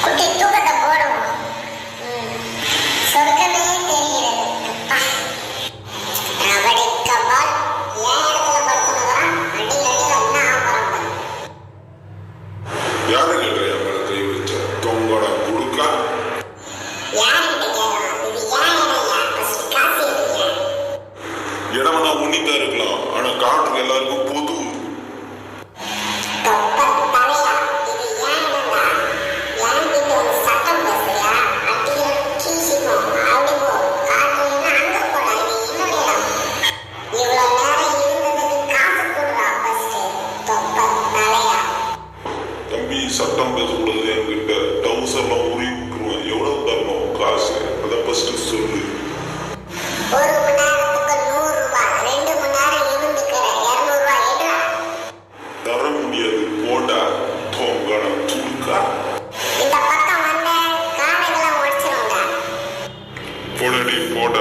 குட்டி தூக்கத்தை போடுவோம். சொர்க்கமே தெரிகிறது. கபடி கபால் ஏன் இடத்துல படுத்துனதான் அடி அடியில் என்ன ஆபரம். யாரு கேட்ட என் மேல கை வச்ச தொங்கட குடுக்கா? யாருக்கிட்ட கேட்கலாம்? இது ஏன் இடையா? ஃபர்ஸ்ட் காசு எடுங்க. இடம்னா உன்னிதான் இருக்கலாம், ஆனா காட்டுக்கு எல்லாருக்கும் பொது. தொப்ப தலையா, இது ஏன் இடம்டா? ஏன் கிட்ட ஒரு சட்டம் பேசுறியா? அடிக்கிற கீசிக்கும் அப்படி போ. காட்டுன்னா அங்க போடா, இது என்னுடைய இடம். இவ்வளவு நேரம் இருந்ததுக்கு காசு கொடுறா ஃபர்ஸ்ட். தொப்ப தலையா. தம்பி சட்டம் பேசக்கூடாது என்கிட்ட. டவுசர்லாம் உருவி விட்டுருவேன். எவ்வளவு தரணும் காசு? அதை ஃபர்ஸ்ட் சொல்லு. ஒரு மணி நேரத்துக்கு 100 ரூபாய். 2 மணி நேரம் இருந்துக்கிற 200 ரூபாய் எடுறா. தர முடியாது போடா தொங்கட குடுக்கா. இந்த பக்கம் வந்த காடைகளை உடைச்சிருங்க. போடடி போட.